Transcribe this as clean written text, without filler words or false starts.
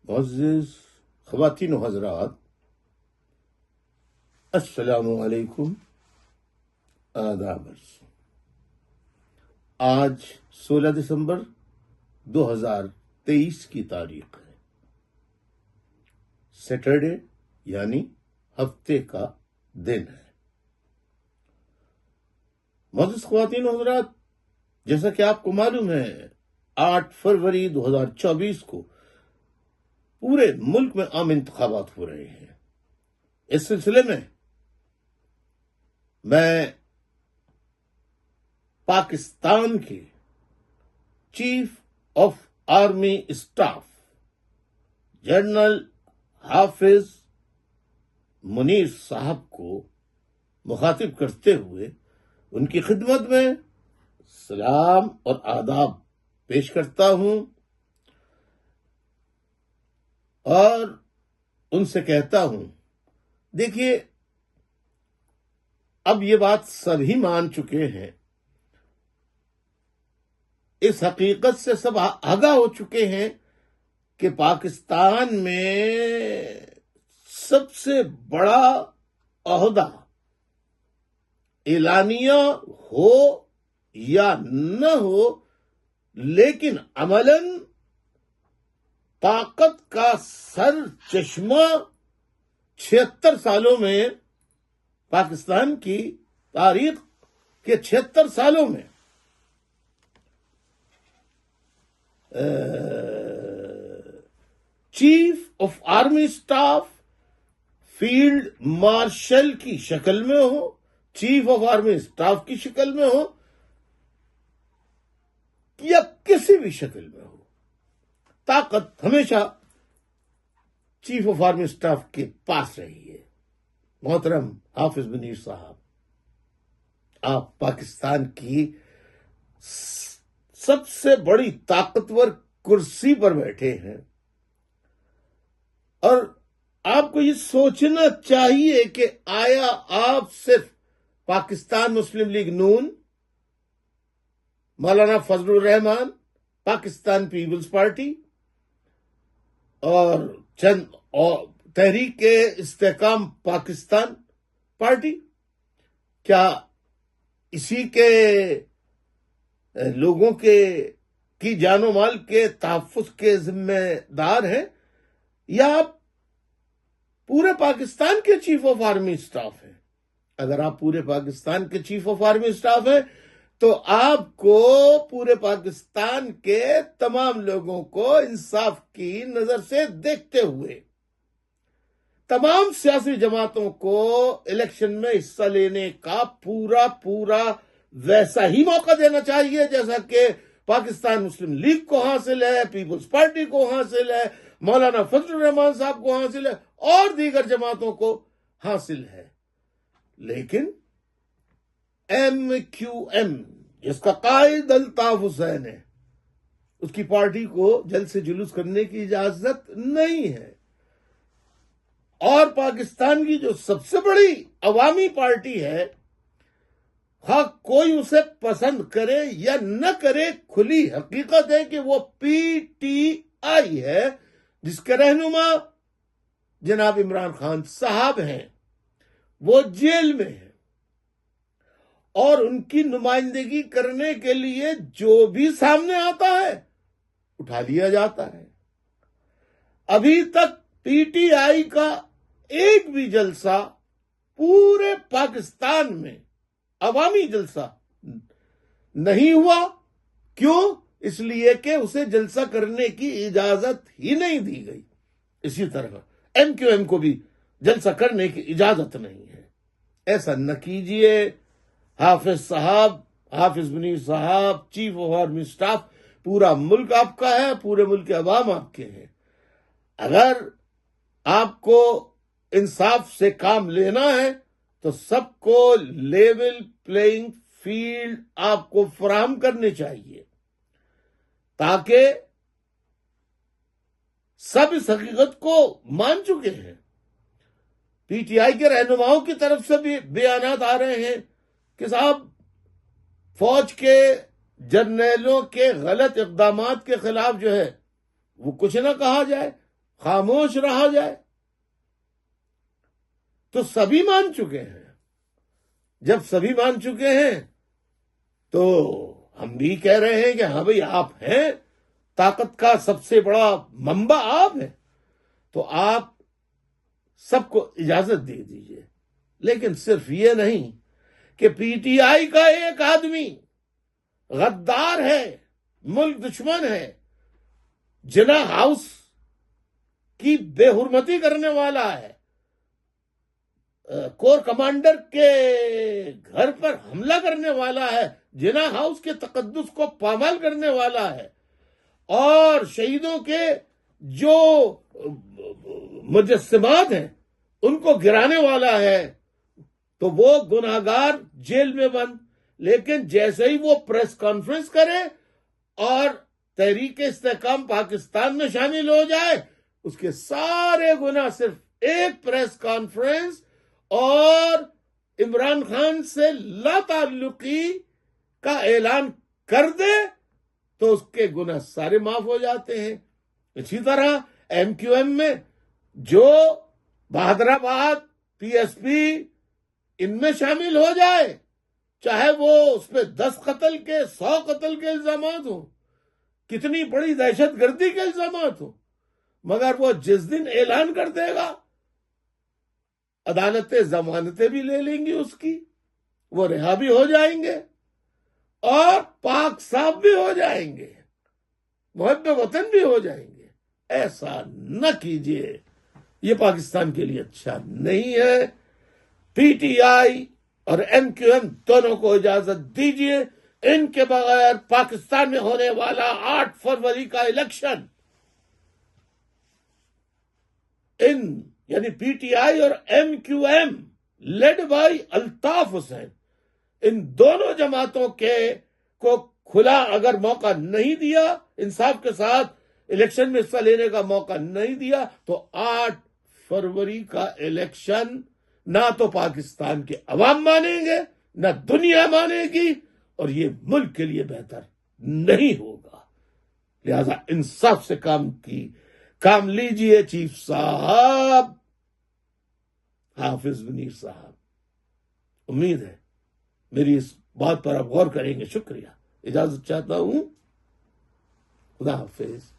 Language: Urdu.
معزز خواتین و حضرات، السلام علیکم، آداب عرض۔ آج 16 دسمبر 2023 کی تاریخ ہے، سیٹرڈے یعنی ہفتے کا دن ہے۔ معزز خواتین و حضرات، جیسا کہ آپ کو معلوم ہے 8 فروری 2024 کو پورے ملک میں عام انتخابات ہو رہے ہیں۔ اس سلسلے میں میں پاکستان کے chief of army staff general حافظ منیر صاحب کو مخاطب کرتے ہوئے ان کی خدمت میں سلام اور آداب پیش کرتا ہوں اور ان سے کہتا ہوں، دیکھیے اب یہ بات سبھی مان چکے ہیں، اس حقیقت سے سب آگاہ ہو چکے ہیں کہ پاکستان میں سب سے بڑا عہدہ اعلانیہ ہو یا نہ ہو، لیکن عملاً طاقت کا سر چشمہ 76 سالوں میں، پاکستان کی تاریخ کے 76 سالوں میں chief of army staff field marshal کی شکل میں ہو، چیف آف آرمی اسٹاف کی شکل میں ہو یا کسی بھی شکل میں ہو، طاقت ہمیشہ چیف آف آرمی اسٹاف کے پاس رہی ہے۔ محترم حافظ منیر صاحب، آپ پاکستان کی سب سے بڑی طاقتور کرسی پر بیٹھے ہیں اور آپ کو یہ سوچنا چاہیے کہ آیا آپ صرف پاکستان مسلم لیگ نون، مولانا فضل الرحمان، پاکستان پیپلز پارٹی اور تحریک استحکام پاکستان پارٹی، کیا اسی کے لوگوں کی جان و مال کے تحفظ کے ذمہ دار ہیں، یا آپ پورے پاکستان کے چیف آف آرمی اسٹاف ہیں؟ اگر آپ پورے پاکستان کے چیف آف آرمی اسٹاف ہیں تو آپ کو پورے پاکستان کے تمام لوگوں کو انصاف کی نظر سے دیکھتے ہوئے تمام سیاسی جماعتوں کو الیکشن میں حصہ لینے کا پورا ویسا ہی موقع دینا چاہیے جیسا کہ پاکستان مسلم لیگ کو حاصل ہے، پیپلز پارٹی کو حاصل ہے، مولانا فضل الرحمان صاحب کو حاصل ہے اور دیگر جماعتوں کو حاصل ہے۔ لیکن ایم کیو ایم، جس کا قائد الطاف حسین ہے، اس کی پارٹی کو جلد سے جلوس کرنے کی اجازت نہیں ہے، اور پاکستان کی جو سب سے بڑی عوامی پارٹی ہے، خواہ کوئی اسے پسند کرے یا نہ کرے، کھلی حقیقت ہے کہ وہ پی ٹی آئی ہے، جس کے رہنما جناب عمران خان صاحب ہیں، وہ جیل میں ہیں اور ان کی نمائندگی کرنے کے لیے جو بھی سامنے آتا ہے اٹھا لیا جاتا ہے۔ ابھی تک پی ٹی آئی کا ایک بھی جلسہ پورے پاکستان میں عوامی جلسہ نہیں ہوا۔ کیوں؟ اس لیے کہ اسے جلسہ کرنے کی اجازت ہی نہیں دی گئی۔ اسی طرح ایم کیو ایم کو بھی جلسہ کرنے کی اجازت نہیں ہے۔ ایسا نہ کیجئے۔ حافظ صاحب، حافظ منیر صاحب، چیف آف آرمی اسٹاف، پورا ملک آپ کا ہے، پورے ملک کے عوام آپ کے ہیں۔ اگر آپ کو انصاف سے کام لینا ہے تو سب کو لیول پلینگ فیلڈ آپ کو فراہم کرنے چاہیے، تاکہ سب اس حقیقت کو مان چکے ہیں۔ پی ٹی آئی کے رہنماؤں کی طرف سے بھی بیانات آ رہے ہیں کہ صاحب فوج کے جرنیلوں کے غلط اقدامات کے خلاف جو ہے وہ کچھ نہ کہا جائے، خاموش رہا جائے؟ تو سبھی مان چکے ہیں۔ جب سبھی مان چکے ہیں تو ہم بھی کہہ رہے ہیں کہ ہاں بھئی آپ ہیں، طاقت کا سب سے بڑا منبع آپ ہیں، تو آپ سب کو اجازت دے دیجئے۔ لیکن صرف یہ نہیں کہ پی ٹی آئی کا ایک آدمی غدار ہے، ملک دشمن ہے، جناح ہاؤس کی بے حرمتی کرنے والا ہے، کور کمانڈر کے گھر پر حملہ کرنے والا ہے، جناح ہاؤس کے تقدس کو پامال کرنے والا ہے، اور شہیدوں کے جو مجسمات ہیں ان کو گرانے والا ہے، تو وہ گناہگار جیل میں بند۔ لیکن جیسے ہی وہ پریس کانفرنس کرے اور تحریک استحکام پاکستان میں شامل ہو جائے، اس کے سارے گناہ صرف ایک پریس کانفرنس اور عمران خان سے لا تعلقی کا اعلان کر دے تو اس کے گناہ سارے معاف ہو جاتے ہیں۔ اسی طرح ایم کیو ایم میں جو بہادر آباد پی ایس پی ان میں شامل ہو جائے، چاہے وہ اس پہ 10 قتل کے 100 قتل کے الزامات ہوں، کتنی بڑی دہشت گردی کے الزامات ہوں، مگر وہ جس دن اعلان کر دے گا عدالتیں ضمانتیں بھی لے لیں گی اس کی، وہ رہا بھی ہو جائیں گے اور پاک صاف بھی ہو جائیں گے، محب وطن بھی ہو جائیں گے۔ ایسا نہ کیجیے، یہ پاکستان کے لیے اچھا نہیں ہے۔ پی ٹی آئی اور ایم کیو ایم دونوں کو اجازت دیجیے، ان کے بغیر پاکستان میں ہونے والا 8 فروری کا الیکشن یعنی پی ٹی آئی اور ایم کیو ایم لیڈ بائی الطاف حسین، ان دونوں جماعتوں کو کھلا اگر موقع نہیں دیا، انصاف کے ساتھ الیکشن میں حصہ لینے کا موقع نہیں دیا، تو 8 فروری کا الیکشن نہ تو پاکستان کے عوام مانیں گے، نہ دنیا مانے گی، اور یہ ملک کے لیے بہتر نہیں ہوگا۔ لہذا انصاف سے کام لیجئے چیف صاحب، حافظ منیر صاحب۔ امید ہے میری اس بات پر آپ غور کریں گے۔ شکریہ، اجازت چاہتا ہوں، خدا حافظ۔